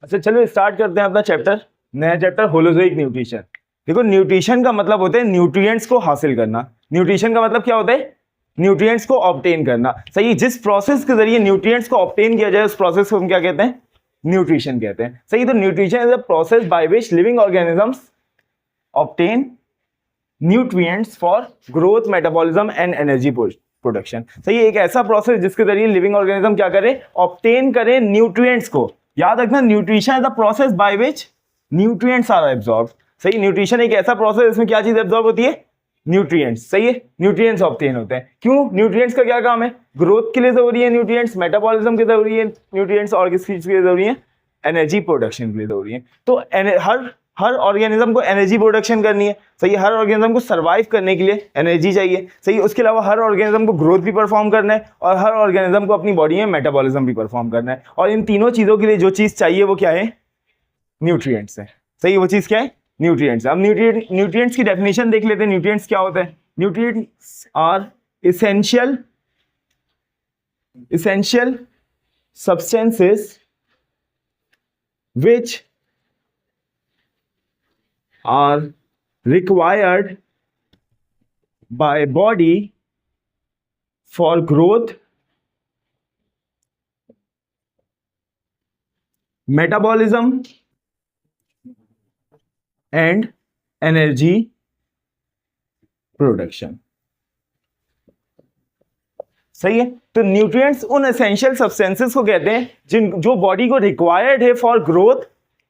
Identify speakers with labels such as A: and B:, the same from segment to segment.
A: अच्छा चलो स्टार्ट करते हैं अपना चैप्टर, नया चैप्टर होलोजोइक न्यूट्रिशन। देखो न्यूट्रिशन का मतलब होता है न्यूट्रिएंट्स को हासिल करना। न्यूट्रिशन का मतलब क्या होता है? न्यूट्रिएंट्स को ऑब्टेन करना। सही, जिस प्रोसेस के जरिए न्यूट्रिएंट्स को ऑब्टेन किया जाए उस प्रोसेस को हम क्या कहते हैं? न्यूट्रिशन कहते हैं। सही, तो nutrition is a process by which living organisms obtain nutrients for growth, metabolism and energy production. सही, एक ऐसा प्रोसेस जिसके जरिए लिविंग ऑर्गेनिज्म क्या करे? ऑब्टेन करे न्यूट्रिएंट्स को। याद रखना, nutrition is the process by which nutrients are absorb. सही, न्यूट्रिशन एक ऐसा प्रोसेस जिसमें क्या चीज एब्जॉर्ब होती है? न्यूट्रिएंट्स। सही है, न्यूट्रिएंट्स ऑब्टेन होते हैं। क्यों? न्यूट्रिएंट्स का क्या काम है? ग्रोथ के लिए जरूरी है न्यूट्रिएंट्स, मेटाबॉलिज्म के जरूरी है न्यूट्रिएंट्स, और किस चीज के लिए जरूरी है? एनर्जी प्रोडक्शन के लिए जरूरी है। तो हर ऑर्गेनिज्म को एनर्जी प्रोडक्शन करनी है। सही, हर ऑर्गेनिज्म को सर्वाइव करने के लिए एनर्जी चाहिए। सही, उसके अलावा हर ऑर्गेनिज्म को ग्रोथ भी परफॉर्म करना है और हर ऑर्गेनिज्म को अपनी बॉडी में मेटाबॉलिज्म भी परफॉर्म करना है। और इन तीनों चीजों के लिए जो चीज चाहिए वो क्या है? न्यूट्रिएंट्स है। सही, वो चीज क्या है? न्यूट्रिएंट्स। अब न्यूट्रिएंट्स की डेफिनेशन देख लेते हैं। न्यूट्रिएंट्स क्या होता है? Nutrients are essential substances which are required by body for growth, metabolism and energy production. सही है, तो न्यूट्रिएंट्स उन एसेंशियल सब्सटेंसेस को कहते हैं जो बॉडी को रिक्वायर्ड है for growth,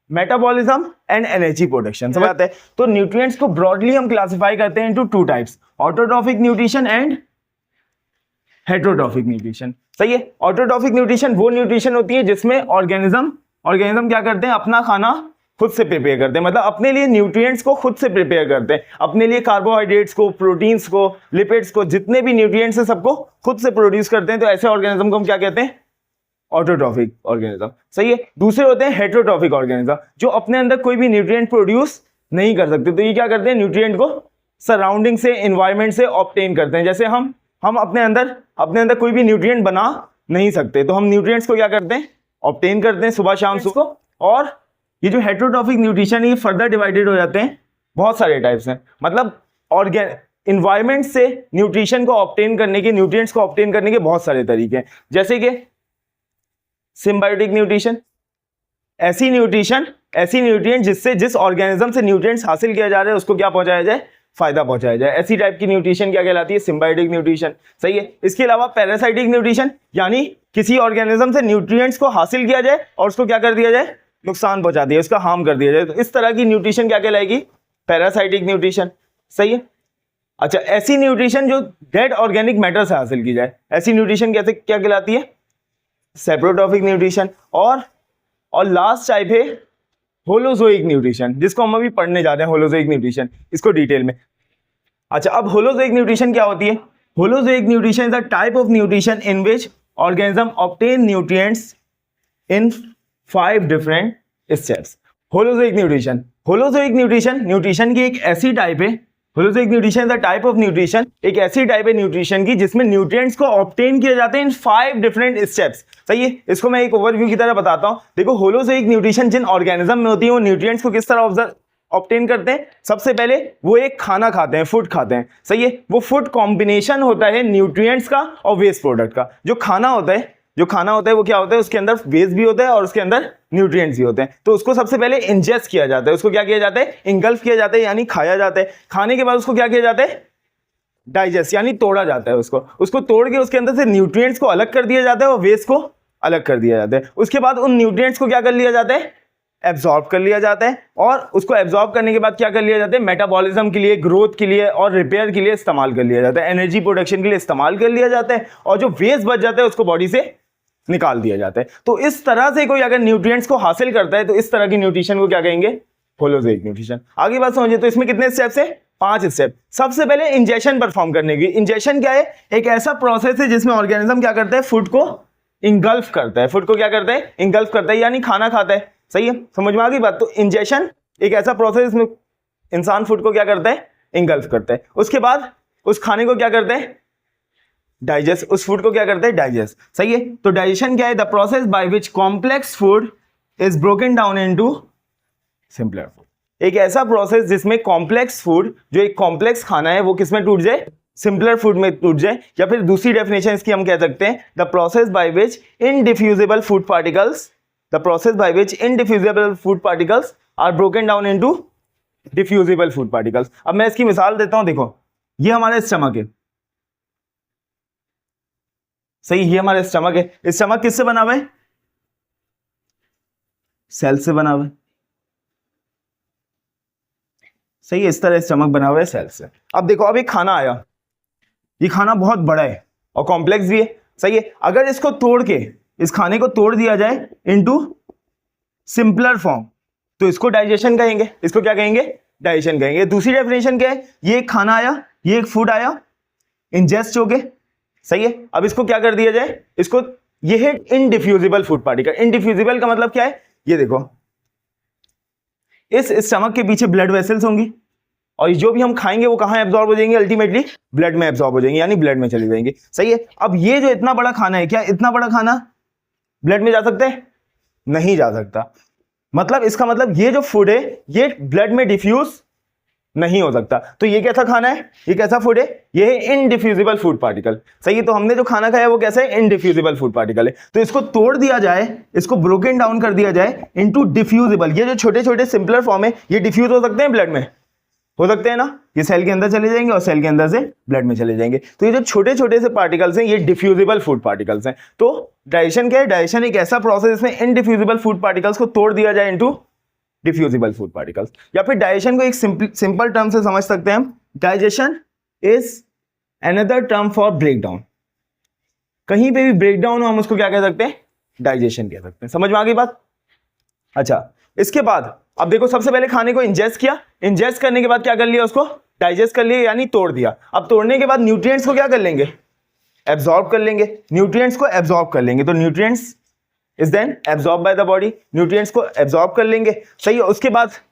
A: metabolism and energy production. समझ आता है? तो न्यूट्रिएंट्स को ब्रॉडली हम क्लासिफाई करते हैं into two types, autotrophic nutrition and heterotrophic nutrition. सही है, ऑटोट्रॉफिक न्यूट्रिशन वो न्यूट्रिशन होती है जिसमें ऑर्गेनिज्म क्या करते हैं? अपना खाना खुद से प्रिपेयर करते हैं, मतलब अपने लिए न्यूट्रिएंट्स को खुद से प्रिपेयर करते हैं, अपने लिए कार्बोहाइड्रेट्स को, प्रोटीन्स को, लिपिड्स को, जितने भी न्यूट्रिएंट्स हैं सबको खुद से प्रोड्यूस करते हैं। तो ऐसे ऑर्गेनिज्म को हम क्या कहते हैं? Autotrophic organism. सही है, दूसरे होते हैं हेटरोट्रॉफिक ऑर्गेनिज्म, जो अपने अंदर कोई भी न्यूट्रिएंट प्रोड्यूस नहीं कर सकते। तो ये क्या करते हैं? न्यूट्रिएंट को सराउंडिंग से, एनवायरमेंट से ऑब्टेन करते हैं। जैसे हम अपने अंदर कोई भी न्यूट्रिएंट बना नहीं सकते, तो हम न्यूट्रिएंट्स को क्या करते हैं? ऑब्टेन करते हैं सुबह शाम को। और ये जो हेटरोट्रॉफिक न्यूट्रिशन है ये फर्दर डिवाइडेड हो जाते हैं, बहुत सारे टाइप्स हैं। मतलब एनवायरमेंट से न्यूट्रिशन को ऑब्टेन करने के, न्यूट्रिएंट्स को ऑब्टेन करने के बहुत सारे तरीके हैं। जैसे कि सिम्बायोटिक न्यूट्रिशन, ऐसी न्यूट्रिएंट जिससे जिस ऑर्गेनिज्म से न्यूट्रिएंट्स हासिल किया जा रहा है उसको क्या पहुंचाया जाए? फायदा पहुंचाया जाए। ऐसी टाइप की न्यूट्रिशन क्या कहलाती है? Symbiotic nutrition. सही है, इसके अलावा पैरासाइटिक न्यूट्रिशन, यानी किसी ऑर्गेनिज्म से न्यूट्रिएंट्स को हासिल किया जाए और उसको क्या कर दिया जाए? नुकसान पहुंचा दिया, उसका हार्म कर दिया जाए। तो इस तरह की न्यूट्रिशन क्या कहलाएगी? Parasitic nutrition. सही है। अच्छा, ऐसी न्यूट्रिशन जो डेड ऑर्गेनिक मैटर से हासिल की जाए, ऐसी न्यूट्रिशन कैसे क्या कहलाती है? Saprotrophic nutrition. और लास्ट टाइप है होलोजोइक न्यूट्रिशन, जिसको हम अभी पढ़ने जा रहे हैं, होलोजोइक न्यूट्रिशन, इसको डिटेल में। अच्छा, अब होलोजोइक न्यूट्रिशन क्या होती है? Holozoic nutrition is a type of nutrition in which organism obtain nutrients in 5 different steps. Holozoic nutrition nutrition की एक ऐसी टाइप है, holozoic nutrition the type of nutrition, एक ऐसी टाइप है न्यूट्रिशन की जिसमें न्यूट्रिएंट्स को ऑब्टेन किए जाते हैं इन 5 डिफरेंट स्टेप्स। सही है, इसको मैं एक ओवरव्यू की तरह बताता हूं। देखो, होलोजोइक न्यूट्रिशन जिन ऑर्गेनिज्म में होती है वो न्यूट्रिएंट्स को किस तरह ऑब्टेन करते हैं? सबसे पहले वो एक खाना खाते हैं, फूड खाते हैं। सही है, वो फूड कॉम्बिनेशन होता है न्यूट्रिएंट्स का और वेस्ट प्रोडक्ट का। जो खाना होता है वो क्या होता है? उसके अंदर वेस्ट भी होता है और उसके अंदर न्यूट्रिएंट्स भी होते हैं। तो उसको सबसे पहले इंजेस्ट किया जाता है, उसको क्या किया जाता है? इंगल्फ किया जाता है, यानी खाया जाता है। खाने के बाद उसको क्या किया जाता है? डाइजेस्ट, यानी तोड़ा जाता है। उसको तोड़ के उसके अंदर से न्यूट्रिएंट्स को अलग कर दिया जाता है और वेस्ट को अलग कर दिया जाता है। उसके बाद उन न्यूट्रिएंट्स को क्या कर लिया जाता है? एब्जॉर्ब कर लिया जाता है। और उसको एब्जॉर्ब करने के बाद क्या कर लिया जाता है? मेटाबॉलिज्म के लिए, ग्रोथ के लिए और रिपेयर के लिए इस्तेमाल कर लिया जाता है, एनर्जी प्रोडक्शन के लिए इस्तेमाल कर लिया जाता है। और जो वेस्ट बच जाता है उसको बॉडी से निकाल दिया जाता है। तो इस तरह से कोई अगर न्यूट्रिएंट्स को हासिल करता है तो इस तरह की न्यूट्रिशन को क्या कहेंगे? Holozoic nutrition. आगे बात समझिए, तो इसमें कितने स्टेप्स है? 5 स्टेप। सबसे पहले इंजेक्शन परफॉर्म करने की। इंजेक्शन क्या है? एक ऐसा प्रोसेस है जिसमें ऑर्गेनिज्म क्या करता है? फूड को इंगल्फ करता है। फूड को क्या करता है? इंगल्फ करता है, यानी खाना खाता है। सही है, समझ में आ गई बात? तो इंजेक्शन एक ऐसा प्रोसेस जिसमें इंसान फूड को क्या करता है? इंगल्फ करता है। उसके बाद उस खाने को क्या करते हैं? डाइजेस्ट। उस फूड को क्या करते हैं? डाइजेस्ट। सही है, तो डाइजेशन क्या है? The process by which complex food is broken down into simpler food. एक ऐसा प्रोसेस जिसमें कॉम्प्लेक्स फूड, जो एक कॉम्प्लेक्स खाना है, वो किसमें टूट जाए, सिंपलर फूड में टूट जाए। या फिर दूसरी डेफिनेशन इसकी हम कह सकते हैं the process by which indiffusible food particles, the process by which indiffusible food particles are broken down into diffusible food particles. अब मैं इसकी मिसाल देता हूं, देखो ये हमारा स्टमक है, सही, ये हमारा स्टमक है। स्टमक किससे बना हुआ है, सेल से बना हुआ है, सही है। इस तरह स्टमक बना हुआ है सेल से। अब देखो, अब एक खाना आया, ये खाना बहुत बड़ा है और कॉम्प्लेक्स भी है, सही है। अगर इसको तोड़ के, इस खाने को तोड़ दिया जाए इनटू सिंपलर फॉर्म, तो इसको डाइजेशन कहेंगे। इसको क्या कहेंगे, डाइजेशन कहेंगे। दूसरी डेफिनेशन क्या है, ये एक खाना आया, ये एक फूड आया, इंजेस्ट हो गए, सही है। अब इसको क्या कर दिया जाए, इसको, ये है इनडिफ्यूजिबल फूड पार्टिकल। इनडिफ्यूजिबल का मतलब क्या है, ये देखो, इस स्टमक के पीछे ब्लड वेसल्स होंगी और जो भी हम खाएंगे वो कहां एब्जॉर्ब हो जाएंगे, अल्टीमेटली ब्लड में एब्जॉर्ब हो जाएंगे, यानी ब्लड में चली जाएंगी, सही है। अब ये जो इतना बड़ा खाना है, क्या इतना बड़ा खाना ब्लड में जा सकता है, नहीं जा सकता। मतलब इसका मतलब ये जो फूड है ये ब्लड में डिफ्यूज नहीं हो सकता। तो ये कैसा खाना है, ये कैसा फूड है, ये है इनडिफ्यूजिबल फूड पार्टिकल, सही है। तो हमने जो खाना खाया वो कैसा है, इनडिफ्यूजिबल फूड पार्टिकल है। तो इसको तोड़ दिया जाए, इसको ब्रोकन डाउन कर दिया जाए इनटू डिफ्यूजिबल, ये जो छोटे छोटे सिंपलर फॉर्म है ये डिफ्यूज हो सकते हैं ब्लड में, हो सकते हैं ना, ये सेल के अंदर चले जाएंगे और सेल के अंदर से ब्लड में चले जाएंगे। तो ये जो छोटे छोटे से पार्टिकल्स हैं ये डिफ्यूजिबल फूड पार्टिकल्स हैं। तो डाइजेशन क्या है, डाइजेशन एक ऐसा प्रोसेस इसमें इनडिफ्यूजिबल फूड पार्टिकल्स को तोड़ दिया जाए इनटू डिफ्यूजिबल फूड पार्टिकल्स। या फिर डाइजेशन को एक सिंपल टर्म से समझ सकते हैं हम, digestion is another term for breakdown. कहीं पे भी ब्रेकडाउन हो हम उसको क्या कह सकते हैं, डाइजेशन कह सकते हैं। समझ में आ गई बात। अच्छा, इसके बाद अब देखो, सबसे पहले खाने को इंजेस्ट किया, इंजेस्ट करने के बाद क्या कर लिया, उसको डाइजेस्ट कर लिया, यानी तोड़ दिया। अब तोड़ने के बाद न्यूट्रिएंट्स को क्या कर लेंगे, एब्जॉर्ब कर लेंगे, न्यूट्रिएंट्स को एब्जॉर्ब कर लेंगे। तो nutrients is then absorb by the body, nutrients को एब्जॉर्ब कर लेंगे, सही है।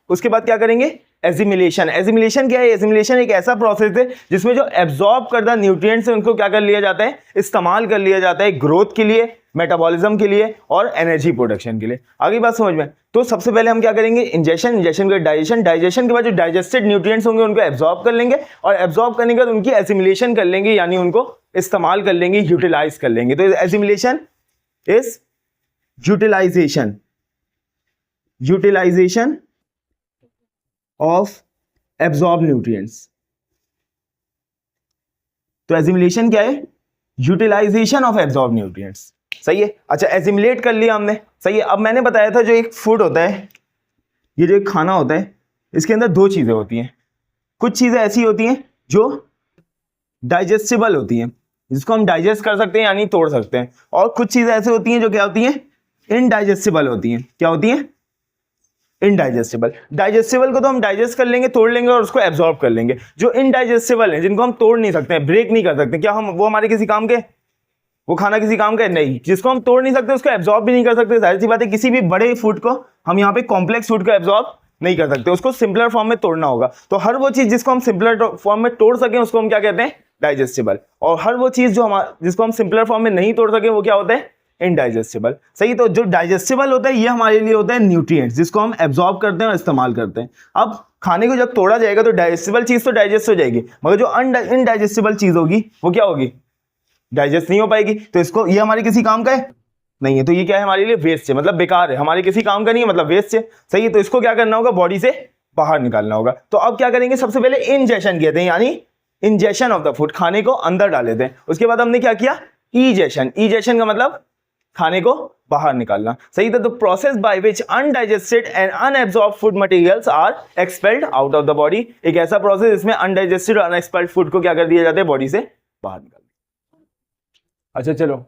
A: उसके बाद क्या करेंगे, एसिमिलेशन। एसिमिलेशन क्या है, एसिमिलेशन एक ऐसा प्रोसेस है जिसमें जो एब्जॉर्ब करदा न्यूट्रिएंट्स है उनको क्या कर लिया जाता है, इस्तेमाल कर लिया जाता है ग्रोथ के लिए, मेटाबॉलिज्म के लिए और एनर्जी प्रोडक्शन के लिए। आगे बात समझ में। तो सबसे पहले हम क्या करेंगे, इंजेक्शन, इंजेक्शन के डाइजेशन, डाइजेशन के बाद जो डाइजेस्टेड न्यूट्रिएंट्स होंगे उनको एब्जॉर्ब कर लेंगे और एब्जॉर्ब करने के बाद उनकी एसिमिलेशन कर लेंगे, यानी उनको इस्तेमाल कर लेंगे, यूटिलाइज कर लेंगे। तो assimilation is utilisation of absorb nutrients. तो एसिमिलेशन क्या है, यूटिलाइजेशन ऑफ एब्जॉर्ब न्यूट्रिएंट्स, सही है। अच्छा, एसिमिलेट कर लिया हमने, सही है। अब मैंने बताया था जो एक फूड होता है, ये जो एक खाना होता है, इसके अंदर दो चीजें होती हैं। कुछ चीजें ऐसी होती हैं जो डाइजेस्टिबल होती हैं, जिसको हम डाइजेस्ट कर सकते हैं यानी तोड़ सकते हैं, और कुछ चीजें ऐसी होती हैं जो क्या होती हैं, इनडाइजेस्टिबल होती हैं। क्या होती हैं, इनडाइजेस्टिबल। डाइजेस्टिबल को तो हम डाइजेस्ट कर लेंगे, तोड़ लेंगे और उसको एब्जॉर्ब कर लेंगे। जो इनडाइजेस्टिबल है, जिनको हम तोड़ नहीं सकते, ब्रेक नहीं कर सकते, क्या हम वो हमारे किसी काम के, वो खाना किसी काम का नहीं। जिसको हम तोड़ नहीं सकते उसको एब्जॉर्ब भी नहीं कर सकते, जाहिर सी बात है। किसी भी बड़े फूड को हम यहाँ पे कॉम्प्लेक्स फूड को एब्जॉर्ब नहीं कर सकते, उसको सिंपलर फॉर्म में तोड़ना होगा। तो हर वो चीज जिसको हम सिंपलर फॉर्म में तोड़ सकें उसको हम क्या कहते हैं, डाइजेस्टिबल। और हर वो चीज जो जिसको हम सिंपलर फॉर्म में नहीं तोड़ सके वो क्या होता है, इनडाइजेस्टिबल, सही। तो जो डाइजेस्टिबल होता है ये हमारे लिए होता है न्यूट्रिएंट्स, जिसको हम एब्जॉर्ब करते हैं और इस्तेमाल करते हैं। अब खाने को जब तोड़ा जाएगा तो डाइजेस्टिबल चीज तो डाइजेस्ट हो जाएगी, मगर जो इनडाइजेस्टिबल चीज होगी वो क्या होगी, डाइजेस्ट नहीं हो पाएगी। तो इसको, ये हमारे किसी काम का है नहीं है, तो ये क्या है, हमारे लिए वेस्ट है, मतलब बेकार है, हमारे किसी काम का नहीं है, मतलब वेस्ट है, सही है। तो इसको क्या करना होगा, बॉडी से बाहर निकालना होगा। तो अब क्या करेंगे, सबसे पहले इंजेशन कहते हैं, यानी इंजेशन ऑफ द फूड, खाने को अंदर डाल देते हैं। उसके बाद हमने क्या किया, ईजेशन। ईजेशन का मतलब खाने को बाहर निकालना, सही था। तो process by which undigested and unabsorbed food materials are expelled out of the body. एक ऐसा प्रोसेस जिसमें अनडाइजेस्टेड और अनएक्सपेल्ड फूड को क्या कर दिया जाता है, बॉडी से बाहर निकाल। अच्छा चलो,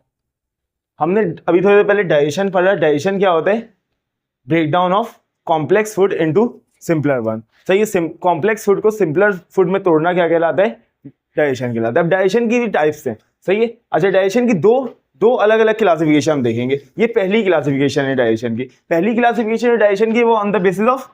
A: हमने अभी थोड़ी देर पहले डाइजेशन पढ़ा। डाइजेशन क्या होता है, breakdown of complex food into simpler one, सही है। कॉम्प्लेक्स फूड को सिंपलर फूड में तोड़ना क्या कहलाता है, डाइजेशन कहलाता है। अब डाइजेशन की टाइप्स हैं, सही है। अच्छा, डाइजेशन की दो अलग अलग क्लासिफिकेशन हम देखेंगे। ये पहली क्लासिफिकेशन है डाइजेशन की। पहली क्लासिफिकेशन है डाइजेशन की, वो on the basis of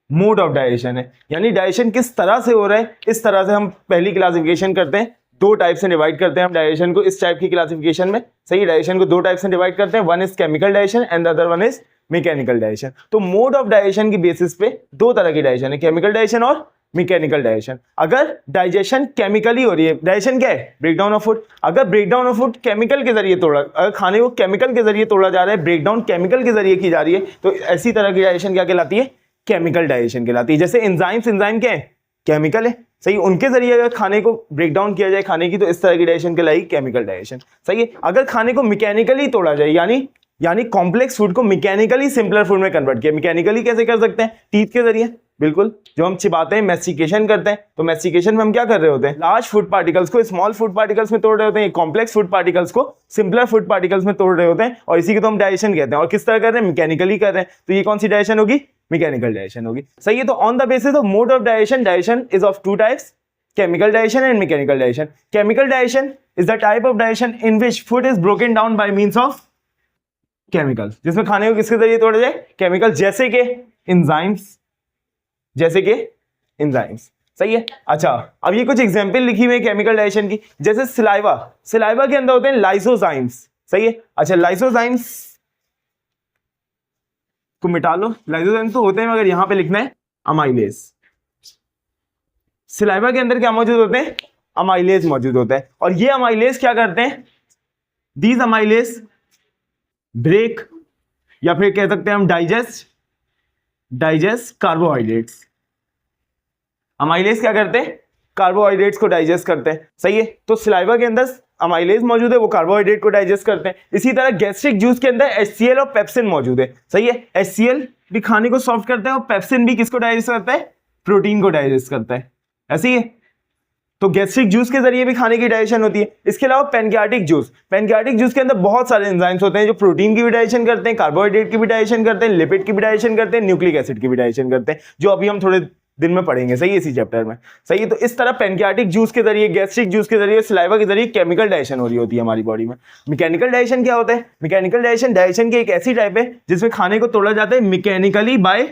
A: mode of digestion है, यानी डाइजेशन किस तरह से हो रहा है, इस तरह से हम पहली क्लासिफिकेशन करते हैं। दो टाइप से डिवाइड करते हैं हम डाइजेशन को इस टाइप की क्लासिफिकेशन में, सही। डाइजेशन को दो टाइप से डिवाइड करते हैं, one is chemical digestion and the other one is mechanical digestion. तो मोड ऑफ डाइजेशन की बेसिस पे दो तरह की डाइजेशन है, केमिकल डाइजेशन और मैकेनिकल डाइजेशन। अगर डाइजेशन केमिकली हो रही है, डाइजेशन क्या है? Breakdown of food. अगर ब्रेकडाउन ऑफ फूड केमिकल के जरिए तोड़ा, अगर खाने को केमिकल के जरिए तोड़ा जा रहा है, ब्रेकडाउन केमिकल के जरिए की जा रही है, तो ऐसी तरह की डाइजेशन क्या कहलाती है? केमिकल डाइजेशन कहलाती है। जैसे एंजाइम्स, एंजाइम क्या है? केमिकल है, सही। उनके जरिए अगर खाने को ब्रेकडाउन किया जाए खाने की, तो इस तरह की डाइजेशन कहलाएगी केमिकल डाइजेशन, सही है। अगर खाने को मैकेनिकली तोड़ा जाए, यानी कॉम्प्लेक्स फूड को मैकेनिकली सिंपलर फूड में कन्वर्ट किया। मैकेनिकली कैसे कर सकते हैं? टीथ के जरिए, बिल्कुल। जो हम चिबाते हैं, मैस्टिकेशन करते हैं, तो मैस्टिकेशन में हम क्या कर रहे होते हैं? लार्ज फूड पार्टिकल्स को स्मॉल फूड पार्टिकल्स में तोड़ रहे होते हैं, कॉम्प्लेक्स फूड पार्टिकल्स को सिंपलर फूड पार्टिकल्स में तोड़ रहे होते हैं, और इसी को तो हम डाइजेशन कहते हैं। और किस तरह कर रहे हैं? मैकेनिकली कर रहे हैं। तो ये कौन सी डाइजेशन होगी? मैकेनिकल डाइजेशन होगी, सही है। तो on the basis of mode of digestion, digestion is of two types, chemical digestion and mechanical digestion. Chemical digestion is the type of digestion in which food is broken down by means of chemicals, जिसमें खाने को किसके जरिए तोड़ा जाए? Chemical, जैसे के enzymes, सही है। अच्छा, अब ये कुछ एग्जांपल लिखी हुई है केमिकल डाइजेशन की, जैसे सिलाइवा के अंदर होते हैं लाइसोजाइम्स, सही है। अच्छा, लाइसोजाइम्स को मिटा लो, लाइसोजाइम्स तो होते हैं मगर यहां पे लिखना है अमाइलेज। सिलाइवा के अंदर क्या मौजूद होते हैं? अमाइलेज मौजूद होता है। और ये अमाइलेज क्या करते हैं? दीज अमाइलेज ब्रेक, या फिर कह सकते हैं हम डाइजेस्ट कार्बोहाइड्रेट्स। अमाइलेज क्या करते हैं? कार्बोहाइड्रेट्स को डाइजेस्ट करते हैं, सही है। तो सिलाइवा के अंदर अमाइलेज मौजूद है, वो कार्बोहाइड्रेट को डाइजेस्ट करते हैं। इसी तरह गैस्ट्रिक जूस के अंदर HCl और पेप्सिन मौजूद है, सही है। HCl भी खाने को सॉफ्ट करता है और पेप्सिन भी किसको डाइजेस्ट करता है? प्रोटीन को डाइजेस्ट करता है, ऐसी है। तो गैस्ट्रिक जूस के जरिए भी खाने की डाइजेशन होती है। इसके अलावा पैनक्रियाटिक जूस के अंदर बहुत सारे एंजाइम्स होते हैं जो प्रोटीन की भी डाइजेशन करते हैं, कार्बोहाइड्रेट की भी डाइजेशन करते हैं, लिपिड की भी डाइजेशन करते हैं, न्यूक्लिक एसिड की भी डाइजेशन करते हैं, जो अभी हम थोड़े दिन में पढ़ेंगे, सही है, इसी चैप्टर में, सही है। तो इस तरह पैनक्रियाटिक जूस के जरिए, गैस्ट्रिक जूस के जरिए, सलाइवा के जरिए केमिकल डाइजेशन हो रही होती है हमारी बॉडी में। मैकेनिकल डाइजेशन क्या होता है? मैकेनिकल डाइजेशन की एक ऐसी टाइप है जिसमें खाने को तोड़ा जाता है मैकेनिकली बाय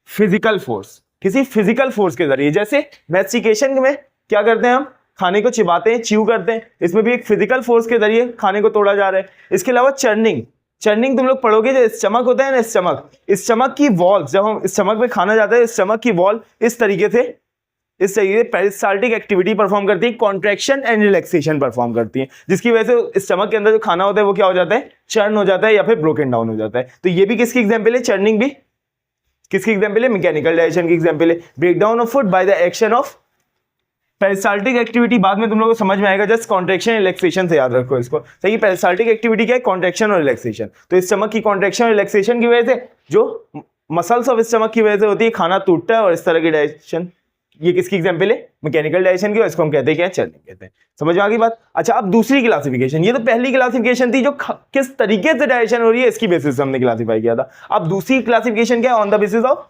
A: फिजिकल फोर्स, किसी फिजिकल फोर्स के जरिए। जैसे मैस्टिकेशन में क्या करते हैं? हम खाने को चिबाते हैं, च्यू करते हैं, इसमें भी एक फिजिकल फोर्स के जरिए खाने को तोड़ा जा रहा है। इसके अलावा चर्निंग तुम लोग पढ़ोगे, जो स्टमक होता है ना, स्टमक की वॉल, जब हम स्टमक में खाना जाता है, स्टमक की वॉल इस तरीके से पेरिस्टाल्टिक एक्टिविटी परफॉर्म करती है, कॉन्ट्रैक्शन एंड रिलैक्सेशन परफॉर्म करती है, जिसकी वजह से स्टमक के अंदर जो खाना होता है वो क्या हो जाता है? चर्न हो जाता है या फिर ब्रोकन डाउन हो जाता है। तो ये भी किसकी एग्जाम्पल है? चर्निंग भी किसकी एग्जाम्पल है? मैकेनिकल डाइजेशन की एग्जाम्पल है। Breakdown of food by the action of peristaltic activity, बाद में तुम लोगों को समझ में आएगा, जस्ट कॉन्ट्रैक्शन रिलैक्सेशन से याद रखो इसको, सही। पेरिस्टाल्टिक एक्टिविटी क्या है? कॉन्ट्रैक्शन और रिलैक्सेशन। तो स्टमक की कॉन्ट्रैक्शन और रिलैक्सेशन की वजह से, जो मसल्स ऑफ स्टमक की वजह से होती है, खाना टूटता है और इस तरह की डाइजेशन, ये किसकी एग्जाम्पल है? मैकेनिकल डाइजेशन की, और इसको हम कहते हैं क्या? चर्निंग कहते हैं। समझ में आ गई बात? अच्छा, अब दूसरी क्लासिफिकेशन, ये तो पहली क्लासिफिकेशन थी जो किस तरीके से डाइजेशन हो रही है इसकी बेसिस से हमने क्लासीफाई किया था। अब दूसरी क्लासिफिकेशन क्या है? On the basis of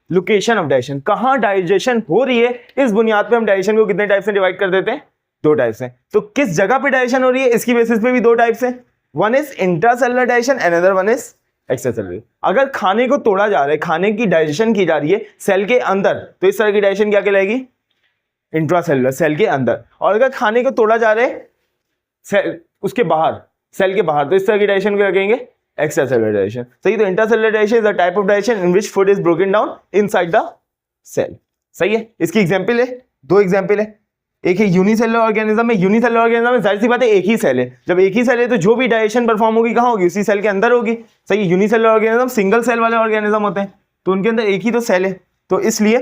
A: location of digestion, कहां डाइजेशन हो रही है, इस बुनियाद पे हम डाइजेशन को कितने टाइप से डिवाइड कर देते हैं? दो टाइप से। तो किस जगह पे डाइजेशन हो रही है इसकी बेसिस पे भी दो टाइप्स हैं, one is intracellular digestion, another one is extracellular. अगर खाने को तोड़ा जा रहा है, खाने की डाइजेशन की जा रही है सेल के अंदर, तो इस तरह की डाइजेशन क्या कहलाएगी? इंट्रासेलुलर, सेल के अंदर। और अगर खाने को तोड़ा जा रहा है सेल उसके बाहर, सेल के बाहर, तो इस तरह की डाइजेशन क्या कहेंगे? एक्स्ट्रासेलुलर डाइजेशन, सही। तो intracellular digestion is a type of digestion in which food is broken down inside the cell, सही है। इसकी एग्जांपल है, दो एग्जांपल है। एक है यूनिसेलुलर ऑर्गेनिज्म में, यूनिसेलुलर ऑर्गेनिज्म में जाहिर सी बात है एक ही सेल है, जब एक ही सेल है तो जो भी डाइजेशन परफॉर्म होगी कहां होगी? उसी सेल के अंदर होगी, सही। यूनिसेलुलर ऑर्गेनिज्म सिंगल सेल वाले ऑर्गेनिज्म होते हैं, तो उनके अंदर एक ही तो सेल है, तो इसलिए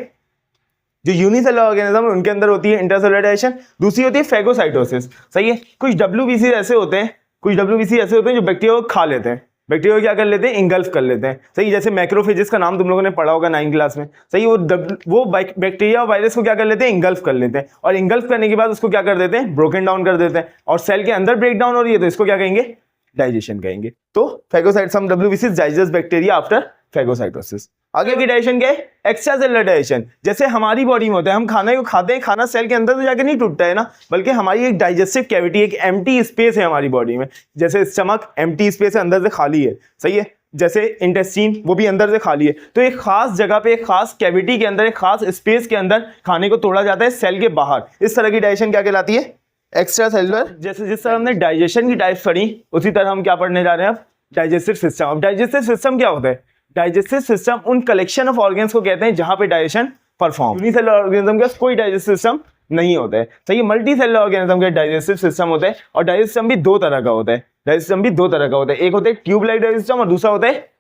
A: जो यूनिसेलुलर ऑर्गेनिज्म है उनके अंदर होती है इंट्रासेलुलर डाइजेशन। दूसरी होती है फेगोसाइटोसिस, सही है। कुछ WBC ऐसे होते हैं जो बैक्टीरिया को खा लेते हैं, बैक्टीरिया क्या कर लेते हैं? इंगल्फ कर लेते हैं, सही। जैसे मैक्रोफेजेस का नाम तुम लोगों ने पढ़ा होगा 9th क्लास में, सही। वो बैक्टीरिया और वायरस को क्या कर लेते हैं? इंगल्फ कर लेते हैं, और इंगल्फ करने के बाद उसको क्या कर देते हैं? ब्रोकन डाउन कर देते हैं, और सेल के अंदर ब्रेक डाउन हो रही है तो इसको क्या कहेंगे? डाइजेशन कहेंगे। तो फेगोसाइट, सम WBC digest bacteria after phagocytosis. आगे की डाइजेशन क्या है? Extracellular digestion. जैसे हमारी बॉडी में होता है, हम खाने को खाते हैं, खाना सेल के अंदर तो जाके नहीं टूटता है ना, बल्कि हमारी एक डाइजेस्टिव कैविटी, एक एम्प्टी स्पेस है हमारी बॉडी में। जैसे स्टमक एम्प्टी स्पेस है, अंदर से खाली है, सही है। जैसे इंटेस्टीन, वो भी अंदर से खाली है। तो एक खास जगह पे, एक खास कैविटी के अंदर, एक खास स्पेस के अंदर खाने को तोड़ा जाता है सेल के बाहर। इस तरह की डाइजेशन क्या कहलाती है? एक्स्ट्रासेलुलर। जैसे जिस तरह हमने डाइजेशन की टाइप्स पढ़ी, उसी तरह हम क्या पढ़ने जा रहे हैं अब? Digestive system. अब डाइजेस्टिव सिस्टम क्या होता है? डाइजेस्टिव सिस्टम उन कलेक्शन ऑफ ऑर्गन्स को कहते हैं जहां पे डाइजेशन परफॉर्म। यूनिसेलुलर ऑर्गेनिज्म का कोई डाइजेस्टिव सिस्टम नहीं होता है, सही है। मल्टी सेलुलर ऑर्गेनिज्म का डाइजेस्टिव सिस्टम होता है, और डाइजेस्टिव भी दो तरह का होता है। डाइजेस्टिव भी दो तरह का होता है, एक होता है ट्यूब लाइक डाइजेस्टिव और दूसरा होता है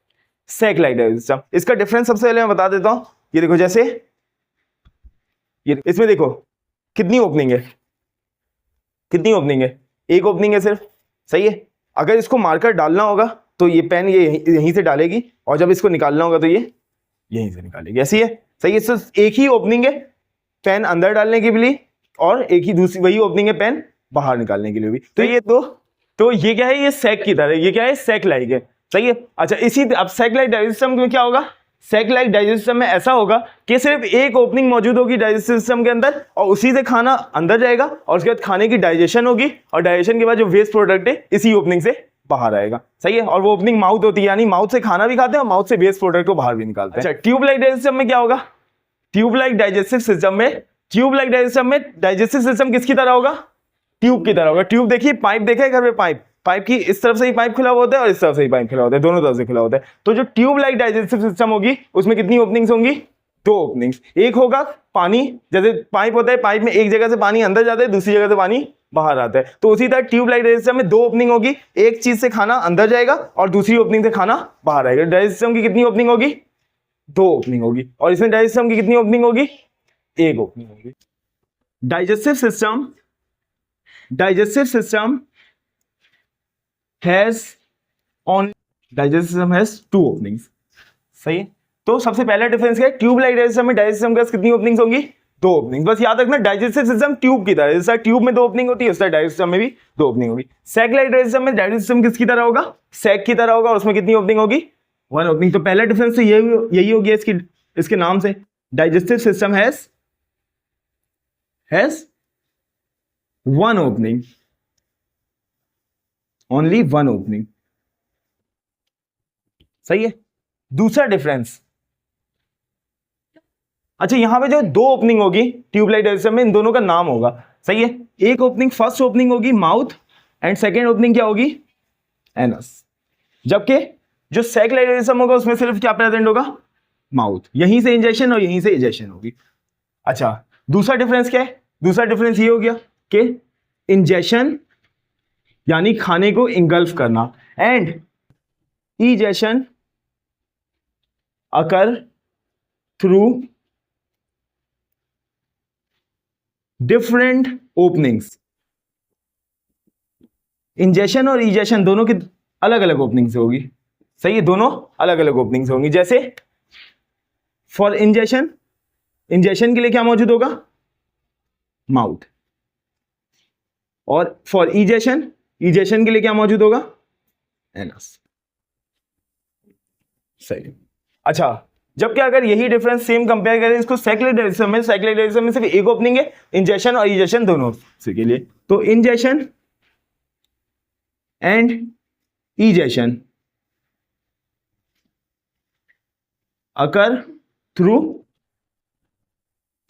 A: सैक लाइक डाइजेस्टिव। इसका डिफरेंस सबसे पहले मैं बता देता हूं। ये देखो, जैसे ये इसमें देखो कितनी ओपनिंग है, कितनी ओपनिंग है? एक ओपनिंग है सिर्फ, सही है। अगर इसको मार्कर डालना होगा तो ये पेन ये यहीं से डालेगी, और जब इसको निकालना होगा तो ये यहीं से निकालेगी, ऐसी है, सही है। तो एक ही ओपनिंग है पेन अंदर डालने के लिए, और एक ही दूसरी वही ओपनिंग है पेन बाहर निकालने के लिए भी। तो ये तो ये क्या है? ये सैक की तरह, ये क्या है? सैक लाइक है, सही है। अच्छा, इसी अब सैक लाइक डाइजेस्टिव में क्या होगा? सैक लाइक डाइजेस्टिव में ऐसा होगा कि सिर्फ एक ओपनिंग मौजूद होगी डाइजेस्टिव सिस्टम के अंदर, और उसी से खाना अंदर जाएगा, और उसके बाद खाने की डाइजेशन होगी, और डाइजेशन के बाद जो वेस्ट प्रोडक्ट है इसी ओपनिंग से बाहर आएगा, सही है। और वो ओपनिंग माउथ होती है, यानी माउथ से खाना भी खाते हैं और माउथ से वेस्ट प्रोडक्ट को बाहर भी निकालते हैं। अच्छा, ट्यूब लाइक डाइजेस्टिव में क्या होगा? ट्यूब लाइक डाइजेस्टिव सिस्टम में डाइजेस्टिव सिस्टम किसकी तरह होगा? ट्यूब की तरह होगा। ट्यूब देखिए, पाइप देखा है घर में? पाइप की इस तरफ से ही पाइप खुला हुआ होता है और इस तरफ से ही पाइप खुला होता है, दोनों तरफ से खुला होता है। तो जो ट्यूब लाइक डाइजेस्टिव सिस्टम होगी उसमें कितनी ओपनिंग्स होंगी? दो ओपनिंग्स। एक होगा पानी, जैसे पाइप होता है, पाइप में एक जगह से पानी अंदर जाता है, दूसरी जगह से पानी बाहर आता है। तो उसी तरह ट्यूब लाइक डाइजेस्टिव में दो ओपनिंग होगी, एक चीज से खाना अंदर जाएगा और दूसरी ओपनिंग से खाना बाहर आएगा। डाइजेस्टिव की कितनी ओपनिंग होगी? दो ओपनिंग होगी। और इसमें डाइजेस्टिव की कितनी ओपनिंग होगी? एक ओपनिंग होगी। Digestive system has two openings, सही है। तो सबसे पहला डिफरेंस क्या है? ट्यूब लाइक डाइजेस्टिव में डाइजेस्टिव के कितनी ओपनिंग्स होंगी? दो ओपनिंग्स। बस याद रखना, डाइजेस्टिव सिस्टम ट्यूब की तरह, जैसा ट्यूब में दो ओपनिंग होती है, उसका डाइजेस्टिव में भी दो ओपनिंग होगी। सैक लाइक डाइजेस्टिव में डाइजेस्टिव किसकी तरह होगा? सैक की तरह होगा, और उसमें कितनी ओपनिंग होगी? One opening. तो पहला डिफरेंस तो यही हो गया इसके नाम से। Digestive system has one opening, only one opening, सही है। दूसरा डिफरेंस, अच्छा यहां पे जो दो ओपनिंग होगी ट्यूब लाइक डाइजेस्टिव में, इन दोनों का नाम होगा, सही है। एक ओपनिंग, फर्स्ट ओपनिंग होगी माउथ, एंड सेकेंड ओपनिंग क्या होगी? एनस। जबकि जो सैक लाइक डाइजेस्टिव होगा उसमें सिर्फ क्या प्रेजेंट होगा? माउथ। यहीं से इंजेक्शन और यहीं से इजेक्शन होगी। अच्छा, दूसरा डिफरेंस क्या है? दूसरा डिफरेंस ये हो गया कि इंजेक्शन यानी खाने को इंगल्फ करना, and ejection occur through different openings. Injection और इजेक्शन दोनों की अलग अलग ओपनिंग से होगी, सही है। दोनों अलग अलग ओपनिंग से होंगी। जैसे फॉर इंजेक्शन के लिए क्या मौजूद होगा? माउथ। और फॉर इजेक्शन के लिए क्या मौजूद होगा? एनस, सही। अच्छा, जबकि अगर यही डिफरेंस सेम कंपेयर करें इसको सैक लाइक डाइजेस्टिव में सिर्फ एक ओपनिंग है, इंजेक्शन और इजेक्शन दोनों के लिए। तो injection and ejection occur through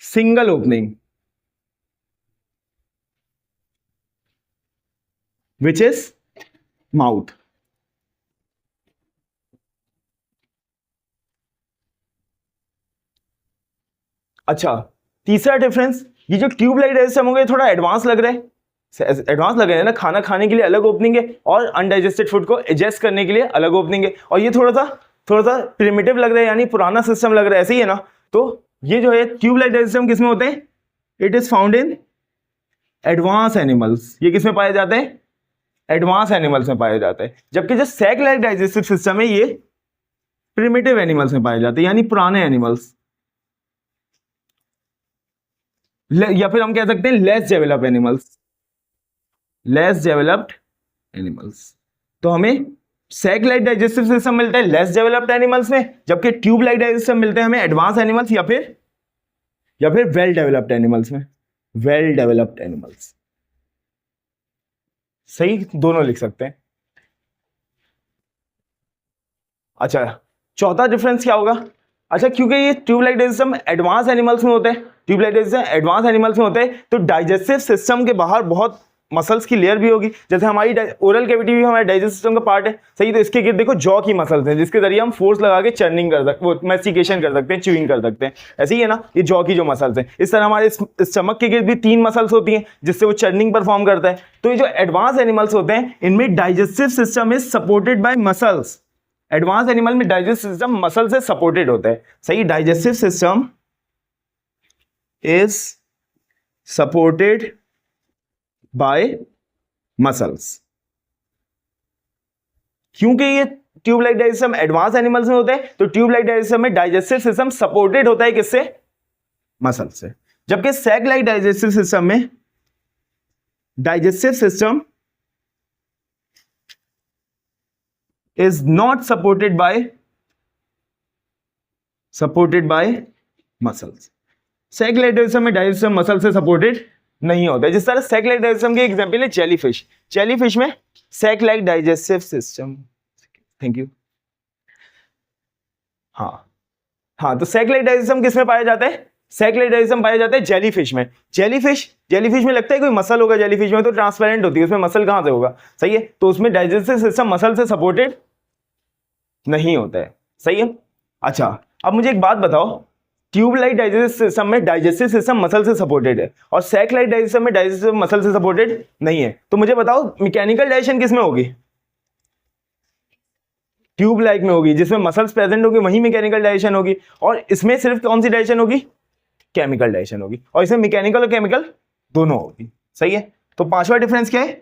A: single opening which is mouth। अच्छा, तीसरा डिफरेंस, ये जो ट्यूब लाइक डाइजेस्टिव होंगे थोड़ा एडवांस लग रहा है, ना। खाना खाने के लिए अलग ओपनिंग है और अनडाइजेस्टेड फूड को एडजस्ट करने के लिए अलग ओपनिंग है, और ये थोड़ा सा प्रिमिटिव लग रहा है, यानी पुराना सिस्टम लग रहा है, ऐसे ही है ना। तो ये जो है ट्यूब लाइक डाइजेस्टिव किसमें होते हैं? It is found in advance animals. ये किसमें पाए जाते हैं? एडवांस एनिमल्स में पाया जाता है। जबकि जो सैक लाइक डाइजेस्टिव सिस्टम है ये प्रिमिटिव एनिमल्स में पाए जाते हैं, यानी पुराने एनिमल्स, या फिर हम कह सकते हैं लेस डेवलप्ड एनिमल्स। तो हमें सैक लाइक डाइजेस्टिव सिस्टम मिलता है लेस डेवलप्ड एनिमल्स में, जबकि ट्यूब लाइक डाइजेस्टिव मिलते हैं हमें एडवांस एनिमल्स या फिर वेल डेवलप्ड एनिमल्स में। सही, दोनों लिख सकते हैं। अच्छा, चौथा डिफरेंस क्या होगा? अच्छा, क्योंकि ये tube like digestive advance animals में होते हैं, तो डाइजेस्टिव सिस्टम के बाहर बहुत मसल्स की लेयर भी होगी, जैसे हमारी ओरल कैविटी भी हमारे डाइजेस्ट सिस्टम का पार्ट है, सही। तो इसके गिर्द देखो जॉ की मसल्स हैं, जिसके जरिए हम फोर्स लगा के चर्निंग कर सकते, वो मैस्टिकेशन कर सकते हैं, च्यूइंग कर सकते हैं, ऐसे ही है ना, ये जॉ की जो मसल्स हैं। इस तरह हमारे स्टमक के गिर्द भी 3 मसल्स होती हैं, जिससे वो चर्निंग परफॉर्म करता है। तो ये जो एडवांस एनिमल्स होते हैं, इनमें digestive system is supported by muscles. Advance animal में डाइजेस्टिव सिस्टम मसल से सपोर्टेड होता है, सही। Digestive system is supported by muscles. क्योंकि ये ट्यूब लाइक डाइजेस्टम एडवांस एनिमल्स में होते हैं, तो ट्यूब लाइक डाइजेस्टम में डाइजेस्टिव सिस्टम सपोर्टेड होता है किससे? मसल से। जबकि सैक लाइक डाइजेस्टिव सिस्टम में digestive system is not supported by muscles. Sac like डाइजेस्टम में डाइजेस्टिव मसल से सपोर्टेड नहीं होता है। जिस तरह सैक लाइक डाइजेस्टम के एग्जांपल है जेलीफिश। जेलीफिश में sac like digestive system, thank you. हाँ, तो सैक लाइक डाइजेस्टम किस में पाया जाता है? सैक लाइक डाइजेस्टम पाया जाता है जेलीफिश में। जेलीफिश में लगता है कोई मसल होगा, जेलीफिश में तो ट्रांसपेरेंट होती है, उसमें मसल कहां से होगा, सही है। तो उसमें डाइजेस्टिव सिस्टम मसल से सपोर्टेड नहीं होता है, सही है। अच्छा, अब मुझे एक बात बताओ, ट्यूब लाइक डाइजेस्टिव सिस्टम में डाइजेस्टिव सिस्टम मसल से सपोर्टेड है और सैक लाइक डाइजेस्टम में डाइजेस्टिव मसल से सपोर्टेड नहीं है। तो मुझे बताओ मैकेनिकल डाइजेशन किस में होगी? ट्यूब लाइक में होगी, जिसमें मसल्स प्रेजेंट होगी वहीं मैकेनिकल डाइजेशन होगी। और इसमें सिर्फ कौन सी डाइजेशन होगी? केमिकल डाइजेशन होगी। और इसमें मैकेनिकल और केमिकल दोनों होगी, सही है। तो पांचवा डिफरेंस क्या है?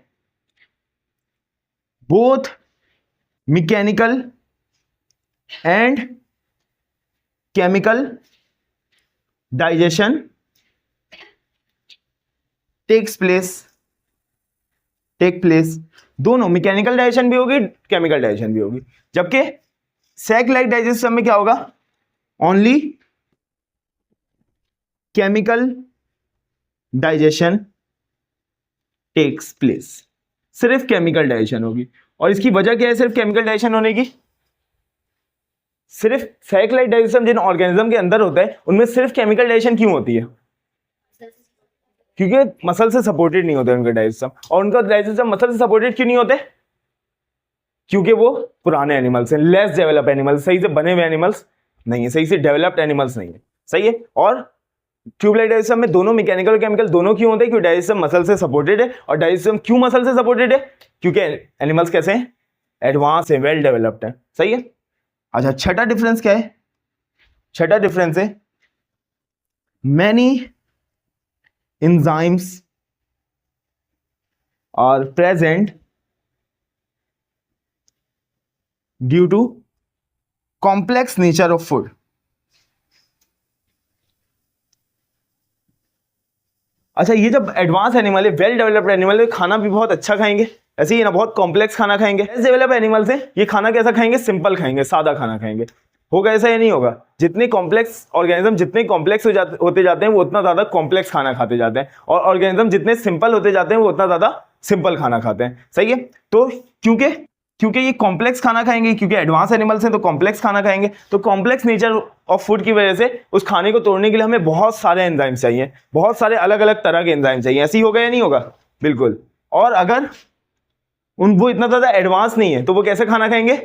A: Both mechanical and chemical digestion take place. दोनों, मैकेनिकल डाइजेशन भी होगी, केमिकल डाइजेशन भी होगी। जबकि सैक लाइक डाइजेशन में क्या होगा? Only chemical digestion takes place. सिर्फ केमिकल डाइजेशन होगी। और इसकी वजह क्या है सिर्फ केमिकल डाइजेशन होने की? सिर्फ सैक लाइक डाइजेशन जिन ऑर्गेनिज्म के अंदर होता है उनमें सिर्फ केमिकल डाइजेशन क्यों होती है? क्योंकि मसल से सपोर्टेड नहीं होते उनका डाइजेशन। और उनका डाइजेशन मसल से सपोर्टेड क्यों नहीं होते? क्योंकि वो पुराने एनिमल्स हैं, लेस डेवलप एनिमल्स, सही से बने हुए एनिमल्स नहीं है, सही से डेवलप्ड एनिमल्स नहीं है, सही है। और ट्यूब लाइक डाइजेशन में दोनों मैकेनिकल और केमिकल दोनों क्यों होते हैं? क्योंकि डाइजेशन मसल से सपोर्टेड है। और डाइजेशन क्यों मसल से सपोर्टेड है? क्योंकि एनिमल्स कैसे हैं? एडवांस है, वेल डेवलप्ड है, सही है। अच्छा, छठा डिफरेंस क्या है? छठा डिफरेंस है many enzymes are present due to complex nature of food. अच्छा, ये जब एडवांस एनिमल है, वेल डेवलप्ड एनिमल है, खाना भी बहुत अच्छा खाएंगे, ऐसे ही ना बहुत कॉम्प्लेक्स खाना खाएंगे। लेस डेवलप एनिमल्स है, ये खाना कैसा खाएंगे? सिंपल खाएंगे, सादा खाना खाएंगे। होगा ऐसा या नहीं होगा? जितने कॉम्प्लेक्स ऑर्गेनिज्म जितने कॉम्प्लेक्स होते जाते हैं वो उतना ज्यादा कॉम्प्लेक्स खाना खाते जाते हैं, और ऑर्गेनिज्म जितने सिंपल होते जाते हैं वो उतना ज्यादा सिंपल खाना खाते हैं, सही है। तो क्योंकि ये कॉम्प्लेक्स खाना खाएंगे, क्योंकि एडवांस एनिमल्स हैं तो कॉम्प्लेक्स खाना खाएंगे, तो कॉम्प्लेक्स नेचर ऑफ फूड की वजह से उस खाने को तोड़ने के लिए हमें बहुत सारे एंजाइम चाहिए, बहुत सारे अलग अलग तरह के एंजाइम चाहिए। ऐसे ही होगा या नहीं होगा? बिल्कुल। और अगर वो इतना ज्यादा एडवांस नहीं है तो वो कैसे खाना खाएंगे?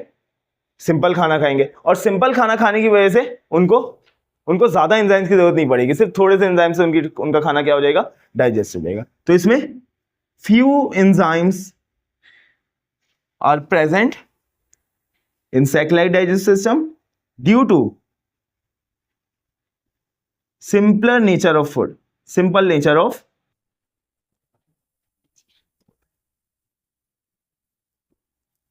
A: सिंपल खाना खाएंगे। और सिंपल खाना खाने की वजह से उनको ज्यादा एंजाइम्स की जरूरत नहीं पड़ेगी, सिर्फ थोड़े से एंजाइम से उनका खाना क्या हो जाएगा? डाइजेस्ट हो जाएगा। तो इसमें few enzymes are present in sac like digestive system due to simple nature of food.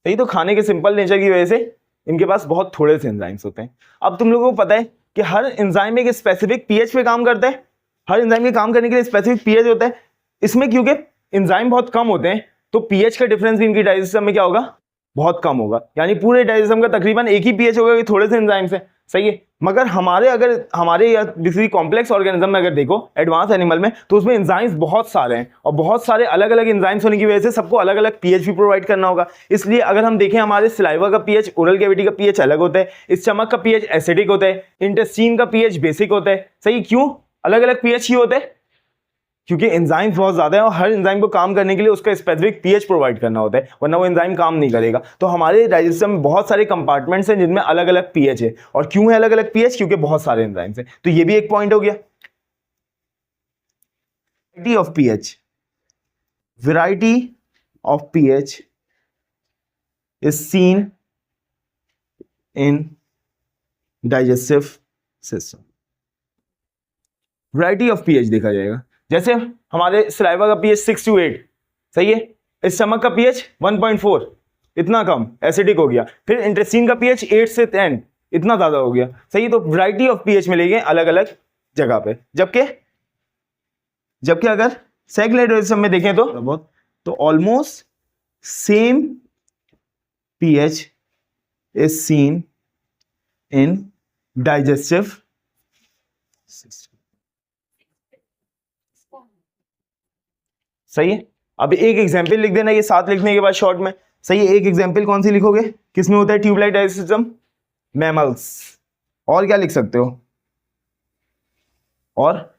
A: यही तो, खाने के सिंपल नेचर की वजह से इनके पास बहुत थोड़े से एंजाइम्स होते हैं। अब तुम लोगों को पता है कि हर एंजाइम एक स्पेसिफिक पीएच पे काम करता है, हर एंजाइम के काम करने के लिए स्पेसिफिक पीएच होता है। इसमें क्योंकि एंजाइम बहुत कम होते हैं तो पीएच का डिफरेंस भी इनकी डाइजेशन में क्या होगा? बहुत कम होगा। यानी पूरे डाइजेशन का तकरीबन एक ही पीएच होगा कि थोड़े से एंजाइम्स हैं, सही है। मगर हमारे या किसी कॉम्प्लेक्स ऑर्गेनिज्म में अगर देखो एडवांस एनिमल में, तो उसमें एंजाइम्स बहुत सारे हैं, और बहुत सारे अलग अलग एंजाइम्स होने की वजह से सबको अलग अलग पीएच भी प्रोवाइड करना होगा। इसलिए अगर हम देखें हमारे सलाइवा का पीएच, ओरल कैविटी का पीएच अलग होता है, स्टमक का पीएच एसिडिक होता है, इंटेस्टाइन का पीएच बेसिक होता है, सही। क्यों अलग अलग पीएच ही होते हैं? क्योंकि एंजाइम्स बहुत ज्यादा है और हर एंजाइम को काम करने के लिए उसका स्पेसिफिक पीएच प्रोवाइड करना होता है, वरना वो एंजाइम काम नहीं करेगा। तो हमारे डाइजेस्टर में बहुत सारे कंपार्टमेंट्स हैं जिनमें अलग अलग पीएच है। और क्यों है अलग अलग पीएच? क्योंकि बहुत सारे एंजाइम्स हैं। तो ये भी एक पॉइंट हो गया। Variety of pH, variety of pH is seen in digestive system. Variety of pH देखा जाएगा, जैसे हमारे सलाइवा का पीएच 6 to 8, सही है। स्टमक का पीएच 1.4, इतना कम, एसिडिक हो गया। फिर इंटेस्टाइन का पीएच 8 से 10, इतना ज्यादा हो गया, सही है। तो वैरायटी ऑफ पीएच मिलेंगे अलग अलग जगह पे। जबकि अगर सेक्युलरिज्म में देखें तो almost same pH is seen in digestive system, सही है। अब एक एग्जाम्पल लिख देना ये 7 लिखने के बाद शॉर्ट में, सही है। एक एग्जाम्पल कौन सी लिखोगे? किसमें होता है ट्यूबलाइट डाइजेस्टिव सिस्टम? मैमल्स। और क्या लिख सकते हो? और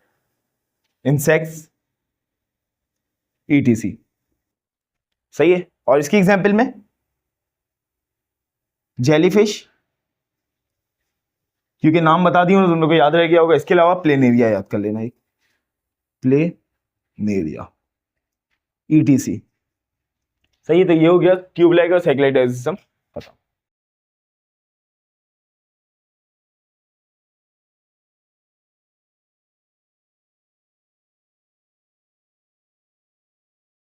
A: इंसेक्ट्स, ईटीसी, सही है। और इसकी एग्जाम्पल में जेलीफिश, क्योंकि नाम बता दी हूं तो तुम लोग को याद रह गया होगा। इसके अलावा प्लेनेरिया याद कर लेना, एक प्लेनेरिया, ईटीसी, सही है। तो ये हो गया ट्यूबलाइट और सेक्युलरिट सिस्टम।